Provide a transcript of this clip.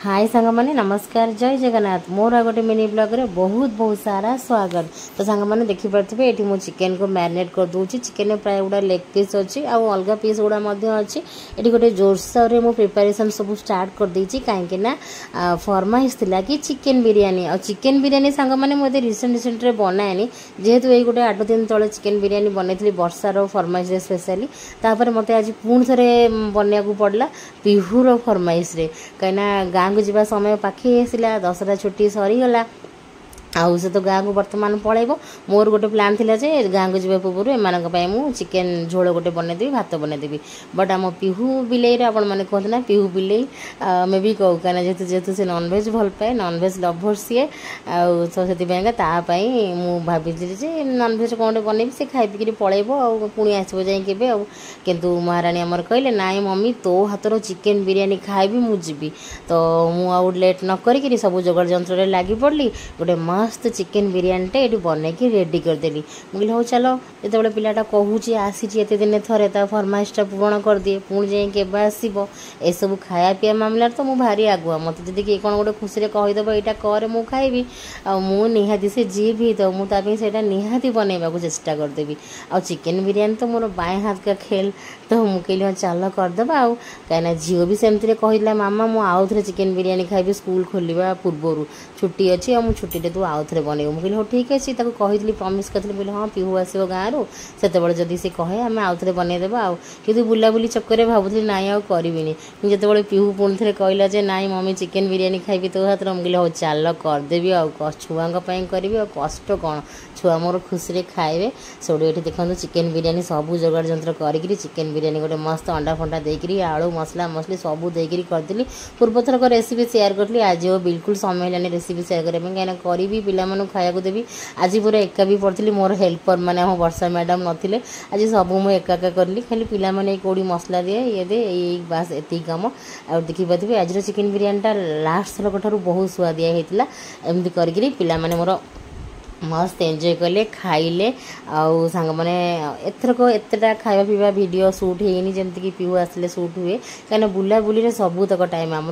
हाय सांग माने नमस्कार जय जगन्नाथ मोर आ गोटे मिनी ब्लॉग रे बहुत बहुत सारा स्वागत। तो सांग माने देखि पारथिबे एठी मो चिकन को मैरिनेट कर दूची। चिकन में प्राय गुडा लेग पीस अछि आ अलगा पीस गुडा मध्ये अछि। एठी गोटे जोरसो रे मो प्रिपरेशन सब स्टार्ट कर देची काहे कि ना फरमाइश थिला कि चिकन बिरयानी आ चिकन बिरयानी सांग माने मोते रिसेंट रे बनाएनी जेहेतु एई गोटे 8 दिन तळे चिकन बिरयानी बनैथिली वर्षा रो फरमाइश रे स्पेशली तापर मते आज पुण थरे बनिया को पड़ला पिहू रो फरमाइश रे कहिना गाँ को जीवा समय पाखे आसला दशहरा छुट्टी सरीगला आउ से तो गाँ को बर्तमान पलैब मोर गोटे प्लान थिला जे गाँ को जीवा पूर्व एम चिकेन झोल गोटे बनईदेवी भात बनईदेवी बट आम पिहू बिलई आपण मैंने कहते ना पिहू बिलई मे भी कहू कहीं जेहतु जेहतु से नॉनभेज भल पाए नॉनभेज लभर सी आउ तो से भाभी जे नॉनभेज कौन बनईबी से खाई पीक पलैब आउ पुणी आसब जाए आउ किंतु महाराणी आमर कहले नाई मम्मी तो हाथर चिकेन बिरयानी खाइबी मु जीबी तो मु लेट न करी सब जोगाड़ जंत्र लगी पड़ली गोटे मस्त चिकेन बिरयानी ये बनई रेडी करदेली मुझे हो चलो जो पिलाटा कहूँ आसी एत दिन थे फरमाइशटा पूरण कर दिए पुणी जाए केवे आसब एसबू खाया पीया मामला तो मुझे भारी आगुआ मत जी किए कौन गोटे खुशी कहीदेव यहाँ कर मुझे खाइबी आहाती से जी भी तो मुझे निहाती बनइबा चेष्टा करदेवी आ चिकेन बिरयानी तो मोर बाएं हाथ का खेल तो मुझे हाँ चल करदे आउ कहीं झील भी सेमती कहला मामा मुझे आउ थे चिकेन बिरयानी खाइबी स्कूल खोलवा पूर्वर छुट्टी अच्छी आ छुट्टी तू आउ थे बनइबू मुझे हाँ ठीक अच्छे कही प्रमिश करी हाँ पिहू आसो गाँव से जदि से कहे आम आउ थे बनईदेव आउ कि बुलाबुली चक्कर भावुली नाई आउ करी जो पिहू पुणी थे कहला जे नाई मम्मी चिकेन बिरयानी खाइबी तो हाथ मुझे हाँ चल करदेवी आउ छुआं करी आ कष्ट कौन छुआ मोर खुशी खाइबे सोडू ये देखो चिकेन बिरयानी सबू जोगाड़ जंत्र करी चिकेन बिरयानी गोटे मस्त अंडा फंडा देकरी आलू मसला मसली सबू देकरी करदेली पूर्व थरक रेसिपी शेयर करी आज बिल्कुल समय है रेसिपी शेयर करने कहीं करी पिला खाया देवी आज पूरा एका भी पड़ी मोर हेल्पर मैंने हम वर्षा मैडम नथिले आज सब मुझे एका करी खाली पिला कौड़ी मसला दिए ये दे बास एति कम आ देखिए आज चिकेन बिरयानीटा लास्ट थरक ठार बहुत सुआदिया होता एमती करी पिला मोर मस्त एंजॉय कले खाइले आउ सांग मैंने एथरक एतटा खावा पीवा वीडियो शूट होनी जमती कि पिहू आसले शूट हुए कहीं बुला बुली सबूतक टाइम आम